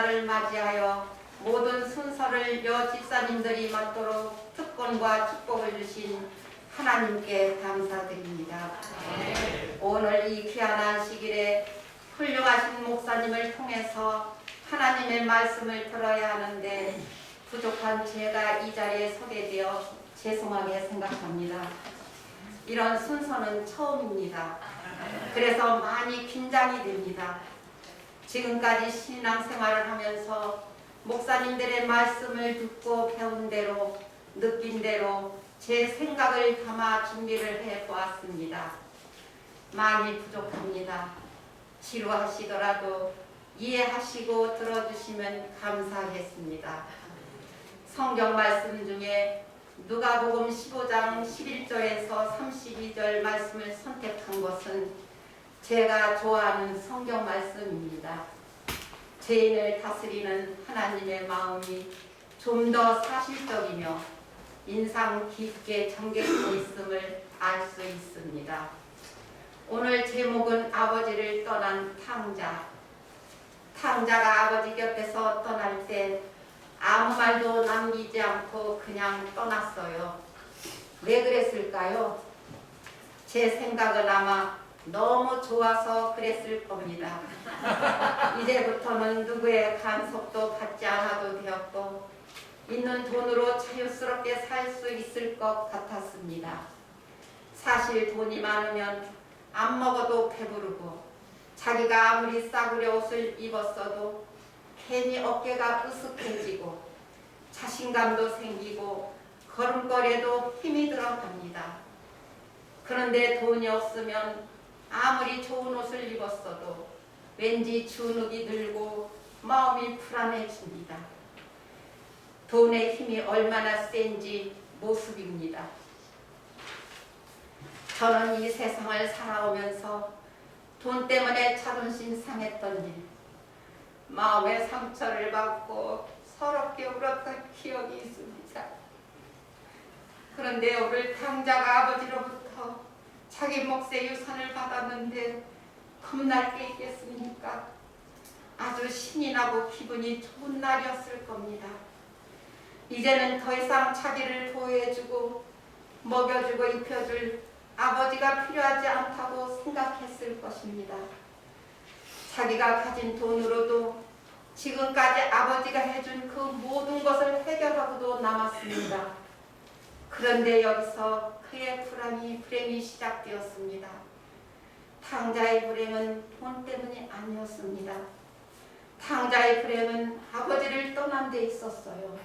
를 맞이하여 모든 순서를 여 집사님들이 맡도록 특권과 축복을 주신 하나님께 감사드립니다. 오늘 이 귀한 안식일에 훌륭하신 목사님을 통해서 하나님의 말씀을 들어야 하는데 부족한 제가 이 자리에 서게 되어 죄송하게 생각합니다. 이런 순서는 처음입니다. 그래서 많이 긴장이 됩니다. 지금까지 신앙생활을 하면서 목사님들의 말씀을 듣고 배운 대로 느낀 대로 제 생각을 담아 준비를 해보았습니다. 많이 부족합니다. 지루하시더라도 이해하시고 들어주시면 감사하겠습니다. 성경 말씀 중에 누가복음 15장 11절에서 32절 말씀을 선택한 것은 제가 좋아하는 성경 말씀입니다. 죄인을 다스리는 하나님의 마음이 좀 더 사실적이며 인상 깊게 담겨져 있음을 알 수 있습니다. 오늘 제목은 아버지를 떠난 탕자. 탕자가 아버지 곁에서 떠날 때 아무 말도 남기지 않고 그냥 떠났어요. 왜 그랬을까요? 제 생각은 아마 너무 좋아서 그랬을 겁니다. 이제부터는 누구의 간섭도 받지 않아도 되었고 있는 돈으로 자유스럽게 살 수 있을 것 같았습니다. 사실 돈이 많으면 안 먹어도 배부르고 자기가 아무리 싸구려 옷을 입었어도 괜히 어깨가 으쓱해지고 자신감도 생기고 걸음걸이에도 힘이 들어갑니다. 그런데 돈이 없으면 아무리 좋은 옷을 입었어도 왠지 주눅이 들고 마음이 불안해집니다. 돈의 힘이 얼마나 센지 모습입니다. 저는 이 세상을 살아오면서 돈 때문에 자존심 상했던 일, 마음의 상처를 받고 서럽게 울었던 기억이 있습니다. 그런데 오늘 탕자가 아버지로부터 자기 몫의 유산을 받았는데 겁날 게 있겠습니까? 아주 신이 나고 기분이 좋은 날이었을 겁니다. 이제는 더 이상 자기를 보호해주고 먹여주고 입혀줄 아버지가 필요하지 않다고 생각했을 것입니다. 자기가 가진 돈으로도 지금까지 아버지가 해준 그 모든 것을 해결하고도 남았습니다. 그런데 여기서 그의 불행이 시작되었습니다. 탕자의 불행은 돈 때문이 아니었습니다. 탕자의 불행은 아버지를 떠난 데 있었어요.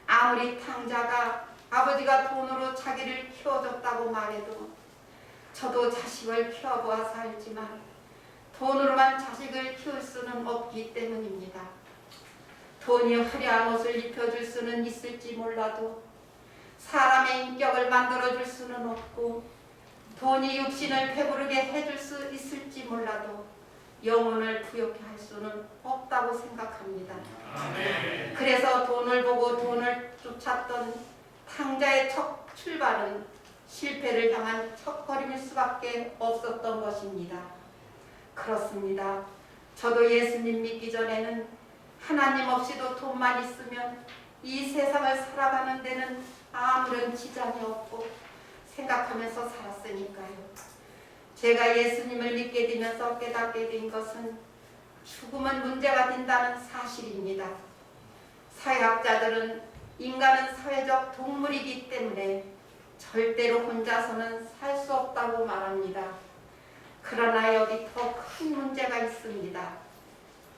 아무리 탕자가 아버지가 돈으로 자기를 키워줬다고 말해도 저도 자식을 키워보아서 알지만 돈으로만 자식을 키울 수는 없기 때문입니다. 돈이 화려한 옷을 입혀줄 수는 있을지 몰라도 사람의 인격을 만들어줄 수는 없고 돈이 육신을 배부르게 해줄 수 있을지 몰라도 영혼을 부욕해 할 수는 없다고 생각합니다. 아멘. 그래서 돈을 보고 돈을 쫓았던 탕자의 첫 출발은 실패를 향한 첫걸음일 수밖에 없었던 것입니다. 그렇습니다. 저도 예수님 믿기 전에는 하나님 없이도 돈만 있으면 이 세상을 살아가는 데는 아무런 지장이 없고 생각하면서 살았으니까요. 제가 예수님을 믿게 되면서 깨닫게 된 것은 죽음은 문제가 된다는 사실입니다. 사회학자들은 인간은 사회적 동물이기 때문에 절대로 혼자서는 살 수 없다고 말합니다. 그러나 여기 더 큰 문제가 있습니다.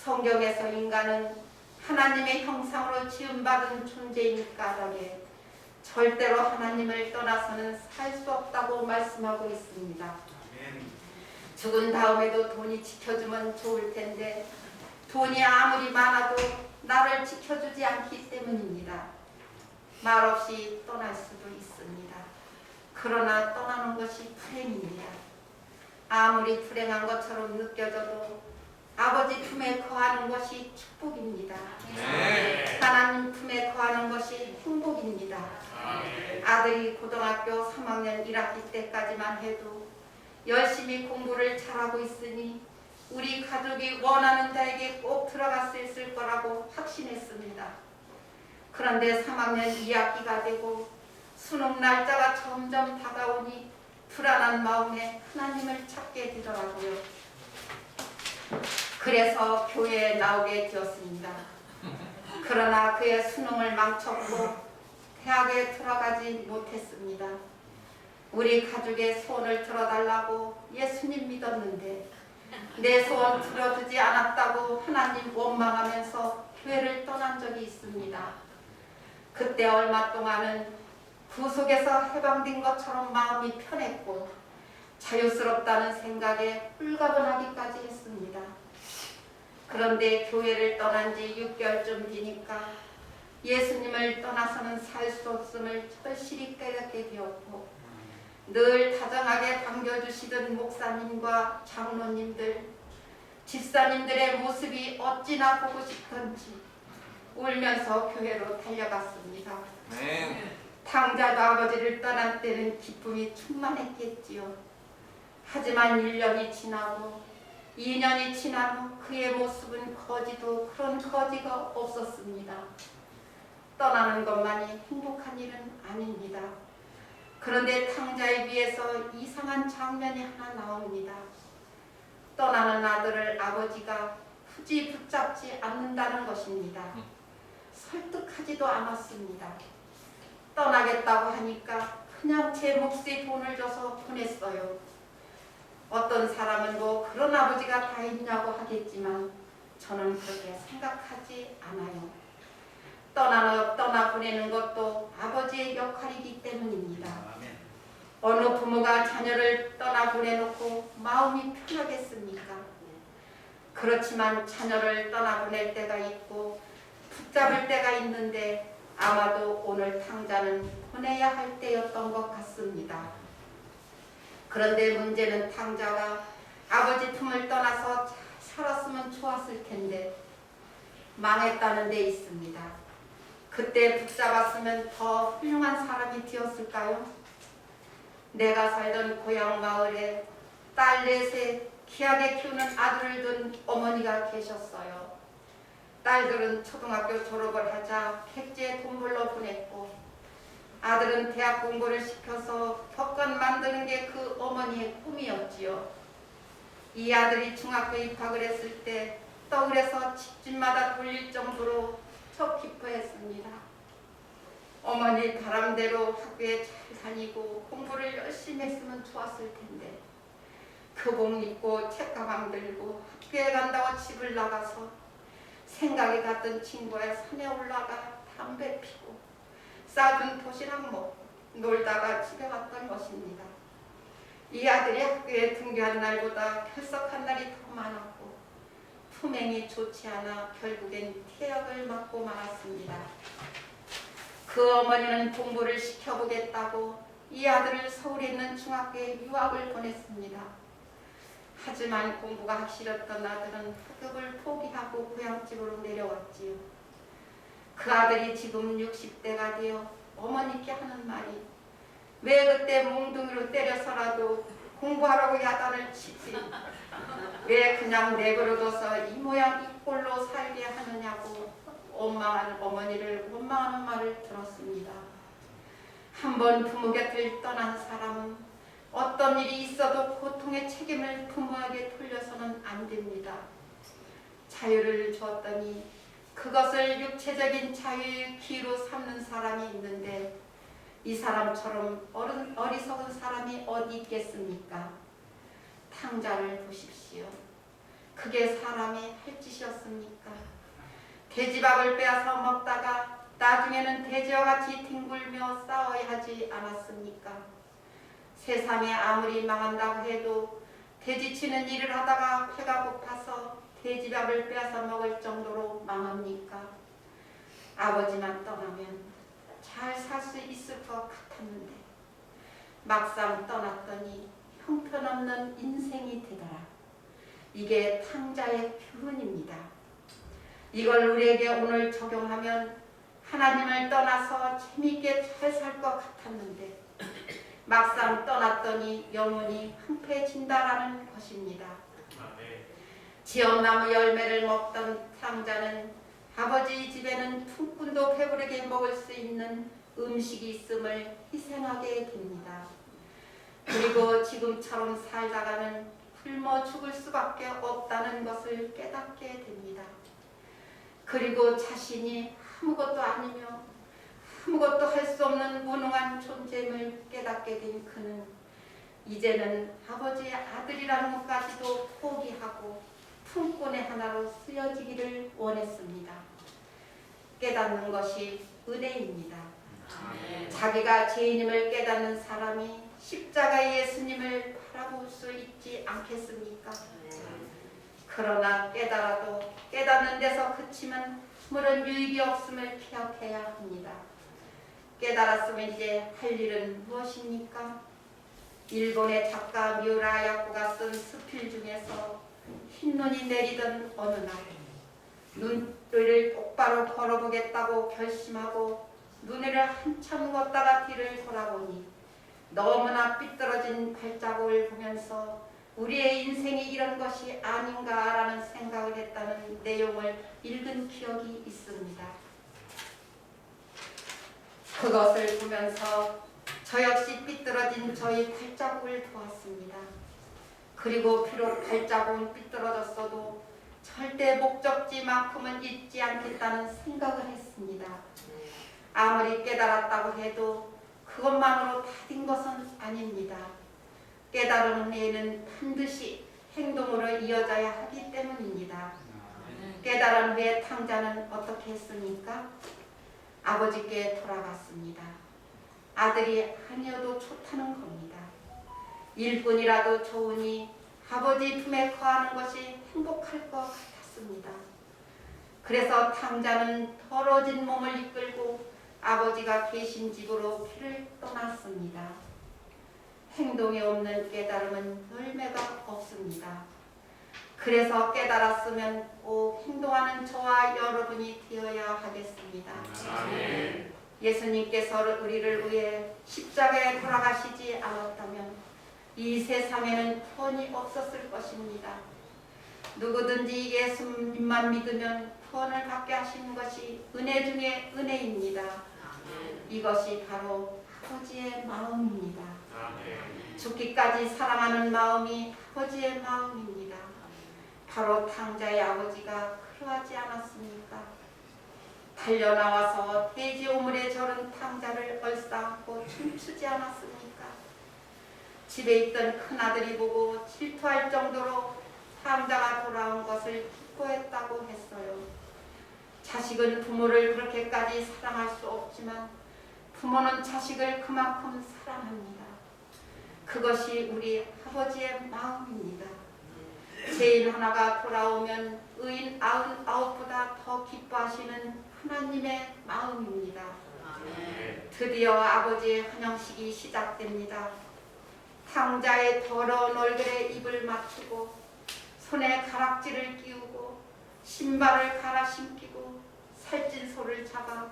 성경에서 인간은 하나님의 형상으로 지음받은 존재인 까닭에 절대로 하나님을 떠나서는 살 수 없다고 말씀하고 있습니다. 죽은 다음에도 돈이 지켜주면 좋을 텐데 돈이 아무리 많아도 나를 지켜주지 않기 때문입니다. 말없이 떠날 수도 있습니다. 그러나 떠나는 것이 불행입니다. 아무리 불행한 것처럼 느껴져도 아버지 품에 거하는 것이 축복입니다. 네. 하나님 품에 거하는 것이 행복입니다. 아들이 고등학교 3학년 1학기 때까지만 해도 열심히 공부를 잘하고 있으니 우리 가족이 원하는 자에게 꼭 들어갈 수 있을 거라고 확신했습니다. 그런데 3학년 2학기가 되고 수능 날짜가 점점 다가오니 불안한 마음에 하나님을 찾게 되더라고요. 그래서 교회에 나오게 되었습니다. 그러나 그의 수능을 망쳤고 대학에 들어가지 못했습니다. 우리 가족의 소원을 들어달라고 예수님 믿었는데 내 소원 들어주지 않았다고 하나님 원망하면서 교회를 떠난 적이 있습니다. 그때 얼마 동안은 구속에서 해방된 것처럼 마음이 편했고 자유스럽다는 생각에 홀가분하기까지 했습니다. 그런데 교회를 떠난 지 6개월쯤 되니까 예수님을 떠나서는 살 수 없음을 절실히 깨닫게 되었고 늘 다정하게 반겨주시던 목사님과 장로님들, 집사님들의 모습이 어찌나 보고 싶던지 울면서 교회로 달려갔습니다. 탕자도 아버지를 떠난 때는 기쁨이 충만했겠지요. 하지만 1년이 지나고 2년이 지난 후 그의 모습은 거지도 그런 거지가 없었습니다. 떠나는 것만이 행복한 일은 아닙니다. 그런데 탕자에 비해서 이상한 장면이 하나 나옵니다. 떠나는 아들을 아버지가 굳이 붙잡지 않는다는 것입니다. 설득하지도 않았습니다. 떠나겠다고 하니까 그냥 제 몫의 돈을 줘서 보냈어요. 어떤 사람은 뭐 그런 아버지가 다 있냐고 하겠지만 저는 그렇게 생각하지 않아요. 떠나 보내는 것도 아버지의 역할이기 때문입니다. 어느 부모가 자녀를 떠나 보내놓고 마음이 편하겠습니까? 그렇지만 자녀를 떠나 보낼 때가 있고 붙잡을 때가 있는데 아마도 오늘 탕자는 보내야 할 때였던 것 같습니다. 그런데 문제는 탕자가 아버지 품을 떠나서 잘 살았으면 좋았을 텐데 망했다는 데 있습니다. 그때 붙잡았으면 더 훌륭한 사람이 되었을까요? 내가 살던 고향 마을에 딸 넷에 귀하게 키우는 아들을 둔 어머니가 계셨어요. 딸들은 초등학교 졸업을 하자 백지에 돈 벌러 보냈고 아들은 대학 공부를 시켜서 격간 만드는 게 그 어머니의 꿈이었지요. 이 아들이 중학교 입학을 했을 때 떡을해서 집집마다 돌릴 정도로 저 기뻐했습니다. 어머니 바람대로 학교에 잘 다니고 공부를 열심히 했으면 좋았을 텐데 교복 입고 책가방 들고 학교에 간다고 집을 나가서 생각이 같은 친구의 산에 올라가 담배 피고 싸준 도시락 먹고 놀다가 집에 갔던 것입니다. 이 아들이 학교에 등교한 날보다 결석한 날이 더 많았고 품행이 좋지 않아 결국엔 퇴학을 맞고 말았습니다. 그 어머니는 공부를 시켜보겠다고 이 아들을 서울에 있는 중학교에 유학을 보냈습니다. 하지만 공부가 하기 싫었던 아들은 학업을 포기하고 고향집으로 내려왔지요. 그 아들이 지금 60대가 되어 어머니께 하는 말이 왜 그때 몽둥이로 때려서라도 공부하라고 야단을 치지 왜 그냥 내버려둬서 이 모양 이 꼴로 살게 하느냐고 원망하는 어머니를 원망하는 말을 들었습니다. 한번 부모 곁을 떠난 사람은 어떤 일이 있어도 고통의 책임을 부모에게 돌려서는 안 됩니다. 자유를 주었더니 그것을 육체적인 자유의 기로 삼는 사람이 있는데 이 사람처럼 어리석은 사람이 어디 있겠습니까? 탕자를 보십시오. 그게 사람이 할 짓이었습니까? 돼지밥을 빼앗아 먹다가 나중에는 돼지와 같이 뒹굴며 싸워야 하지 않았습니까? 세상에 아무리 망한다고 해도 돼지치는 일을 하다가 배가 고파서 돼지밥을 빼앗아 먹을 정도로 망합니까? 아버지만 떠나면 잘 살 수 있을 것 같았는데 막상 떠났더니 형편없는 인생이 되더라. 이게 탕자의 교훈입니다. 이걸 우리에게 오늘 적용하면 하나님을 떠나서 재미있게 잘 살 것 같았는데 막상 떠났더니 영혼이 황폐해진다라는 것입니다. 지엄나무 열매를 먹던 탕자는 아버지 집에는 품꾼도 배부르게 먹을 수 있는 음식이 있음을 희생하게 됩니다. 그리고 지금처럼 살다가는 굶어 죽을 수밖에 없다는 것을 깨닫게 됩니다. 그리고 자신이 아무것도 아니며 아무것도 할 수 없는 무능한 존재임을 깨닫게 된 그는 이제는 아버지의 아들이라는 것까지도 포기하고 품꾼의 하나로 쓰여지기를 원했습니다. 깨닫는 것이 은혜입니다. 자기가 죄인임을 깨닫는 사람이 십자가의 예수님을 바라볼 수 있지 않겠습니까? 그러나 깨달아도 깨닫는 데서 그치면 아무런 유익이 없음을 기억해야 합니다. 깨달았으면 이제 할 일은 무엇입니까? 일본의 작가 미우라 야코가 쓴 스필 중에서 흰눈이 내리던 어느 날 눈을 똑바로 걸어보겠다고 결심하고 눈을 한참 걷다가 뒤를 돌아보니 너무나 삐뚤어진 발자국을 보면서 우리의 인생이 이런 것이 아닌가라는 생각을 했다는 내용을 읽은 기억이 있습니다. 그것을 보면서 저 역시 삐뚤어진 저의 발자국을 보았습니다. 그리고 비록 발자국은 삐뚤어졌어도 절대 목적지만큼은 잊지 않겠다는 생각을 했습니다. 아무리 깨달았다고 해도 그것만으로 다 된 것은 아닙니다. 깨달은 후에는 반드시 행동으로 이어져야 하기 때문입니다. 깨달은 후에 탕자는 어떻게 했습니까? 아버지께 돌아갔습니다. 아들이 아니어도 좋다는 겁니다. 일꾼이라도 좋으니 아버지 품에 거하는 것이 행복할 것 같았습니다. 그래서 탕자는 더러진 몸을 이끌고 아버지가 계신 집으로 길을 떠났습니다. 행동이 없는 깨달음은 열매가 없습니다. 그래서 깨달았으면 꼭 행동하는 저와 여러분이 되어야 하겠습니다. 아멘. 예수님께서 우리를 위해 십자가에 돌아가시지 않았다면 이 세상에는 구원이 없었을 것입니다. 누구든지 예수님만 믿으면 구원을 받게 하시는 것이 은혜 중에 은혜입니다. 이것이 바로 아버지의 마음입니다. 죽기까지 사랑하는 마음이 아버지의 마음입니다. 바로 탕자의 아버지가 그러하지 않았습니까? 달려나와서 돼지 오물에 절은 탕자를 얼싸안고 춤추지 않았습니까? 집에 있던 큰아들이 보고 질투할 정도로 탕자가 돌아온 것을 기뻐했다고 했어요. 자식은 부모를 그렇게까지 사랑할 수 없지만 부모는 자식을 그만큼 사랑합니다. 그것이 우리 아버지의 마음입니다. 죄인 하나가 돌아오면 의인 99보다 더 기뻐하시는 하나님의 마음입니다. 드디어 아버지의 환영식이 시작됩니다. 탕자의 더러운 얼굴에 입을 맞추고 손에 가락지를 끼우고 신발을 갈아 신기고 살찐 소를 잡아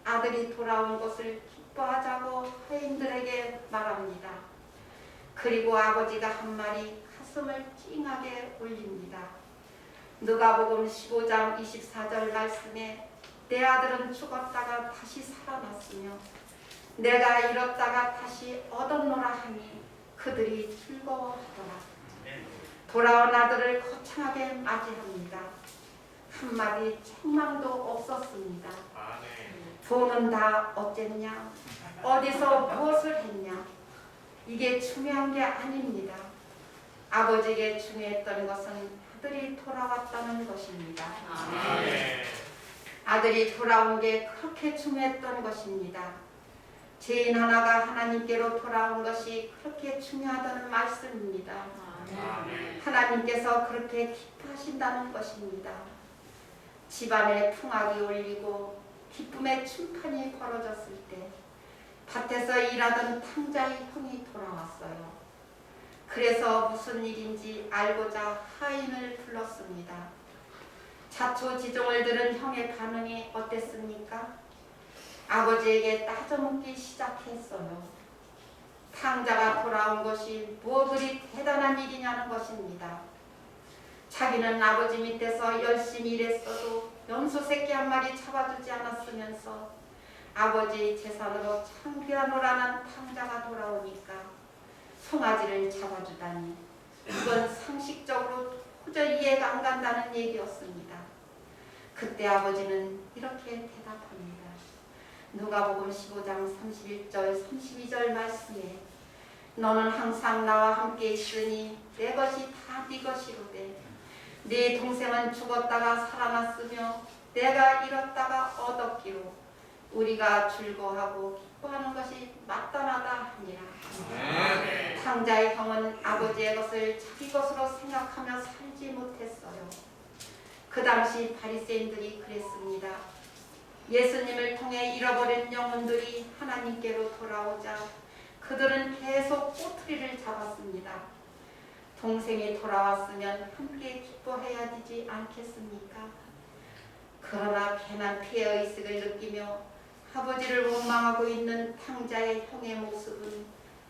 아들이 돌아온 것을 기뻐하자고 하인들에게 말합니다. 그리고 아버지가 한 말이 가슴을 찡하게 울립니다. 누가복음 15장 24절 말씀에 내 아들은 죽었다가 다시 살아났으며 내가 잃었다가 다시 얻었노라 하니 그들이 즐거워하더라. 돌아온 아들을 거창하게 맞이합니다. 한마디 책망도 없었습니다. 돈은 다 어쨌냐? 어디서 무엇을 했냐? 이게 중요한 게 아닙니다. 아버지에게 중요했던 것은 아들이 돌아왔다는 것입니다. 아들이 돌아온 게 그렇게 중요했던 것입니다. 죄인 하나가 하나님께로 돌아온 것이 그렇게 중요하다는 말씀입니다. 하나님께서 그렇게 기뻐하신다는 것입니다. 집안에 풍악이 울리고 기쁨의 춤판이 벌어졌을 때 밭에서 일하던 탕자의 형이 돌아왔어요. 그래서 무슨 일인지 알고자 하인을 불렀습니다. 자초지종을 들은 형의 반응이 어땠습니까? 아버지에게 따져묻기 시작했어요. 탕자가 돌아온 것이 뭐 그리 대단한 일이냐는 것입니다. 자기는 아버지 밑에서 열심히 일했어도 염소 새끼 한 마리 잡아주지 않았으면서 아버지의 재산으로 창피하노라는 탕자가 돌아오니까 송아지를 잡아주다니, 이건 상식적으로 도저히 이해가 안 간다는 얘기였습니다. 그때 아버지는 이렇게 대답합니다. 누가복음 15장 31절 32절 말씀에 너는 항상 나와 함께 있으니 내 것이 다 네 것이로되 네 동생은 죽었다가 살아났으며 내가 잃었다가 얻었기로 우리가 즐거워하고 기뻐하는 것이 마땅하다 하니라. 탕자의 형은 아버지의 것을 자기 것으로 생각하며 살지 못했어요. 그 당시 바리새인들이 그랬습니다. 예수님을 통해 잃어버린 영혼들이 하나님께로 돌아오자 그들은 계속 꼬투리를 잡았습니다. 동생이 돌아왔으면 함께 기뻐해야 되지 않겠습니까? 그러나 괜한 피해의식을 느끼며 아버지를 원망하고 있는 탕자의 형의 모습은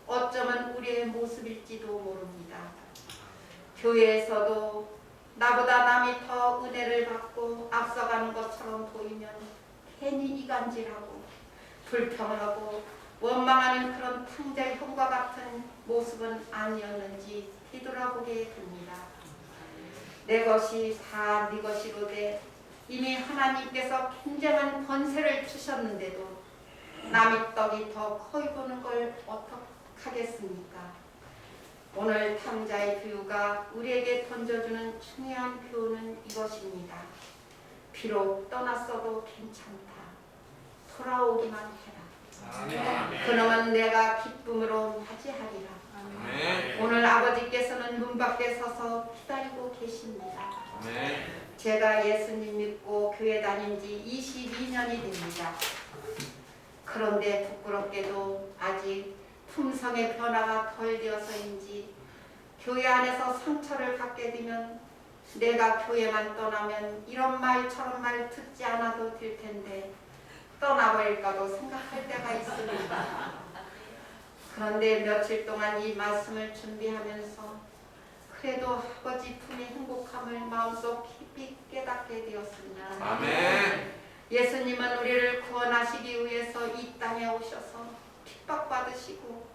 어쩌면 우리의 모습일지도 모릅니다. 교회에서도 나보다 남이 더 은혜를 받고 앞서가는 것처럼 보이면 괜히 이간질하고 불평하고 원망하는 그런 탕자의 형과 같은 모습은 아니었는지 뒤돌아보게 됩니다. 내 것이 다 네 것이로되 이미 하나님께서 굉장한 권세를 주셨는데도 남의 떡이 더 커이 보는 걸 어떡하겠습니까? 오늘 탕자의 비유가 우리에게 던져주는 중요한 교훈은 이것입니다. 비록 떠났어도 괜찮다. 돌아오기만 해라. 그놈은 내가 기쁨으로 맞이하리라. 오늘 아버지께서는 문 밖에 서서 기다리고 계십니다. 제가 예수님 믿고 교회 다닌 지 22년이 됩니다. 그런데 부끄럽게도 아직 품성의 변화가 덜 되어서인지 교회 안에서 상처를 받게 되면 내가 교회만 떠나면 이런 말 저런 말 듣지 않아도 될 텐데 떠나버릴까도 생각할 때가 있습니다. 그런데 며칠 동안 이 말씀을 준비하면서 그래도 아버지 품의 행복함을 마음속 깊이 깨닫게 되었습니다. 아멘. 예수님은 우리를 구원하시기 위해서 이 땅에 오셔서 핍박받으시고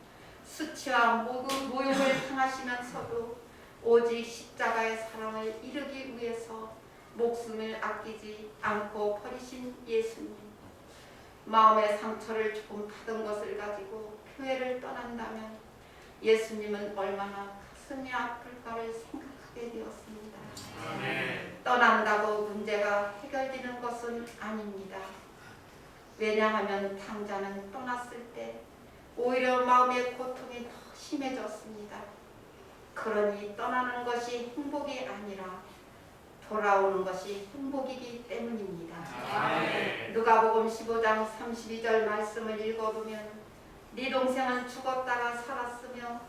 수치와 모욕을 당하시면서도 오직 십자가의 사랑을 이루기 위해서 목숨을 아끼지 않고 버리신 예수님. 마음의 상처를 조금 받은 것을 가지고 교회를 떠난다면 예수님은 얼마나 가슴이 아플까를 생각하게 되었습니다. 떠난다고 문제가 해결되는 것은 아닙니다. 왜냐하면 탕자는 떠났을 때 오히려 마음의 고통이 더 심해졌습니다. 그러니 떠나는 것이 행복이 아니라 돌아오는 것이 행복이기 때문입니다. 누가복음 15장 32절 말씀을 읽어보면 네 동생은 죽었다가 살았으며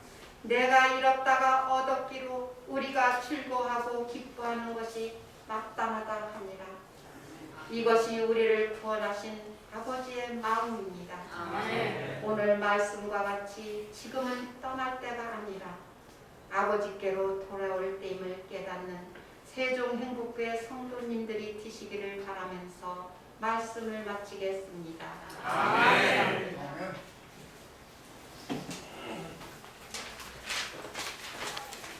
내가 잃었다가 얻었기로 우리가 즐거워하고 기뻐하는 것이 마땅하다 하니라. 이것이 우리를 구원하신 아버지의 마음입니다. 오늘 말씀과 같이 지금은 떠날 때가 아니라 아버지께로 돌아올 때임을 깨닫는 세종행복교회 성도님들이 되시기를 바라면서 말씀을 마치겠습니다. 아멘.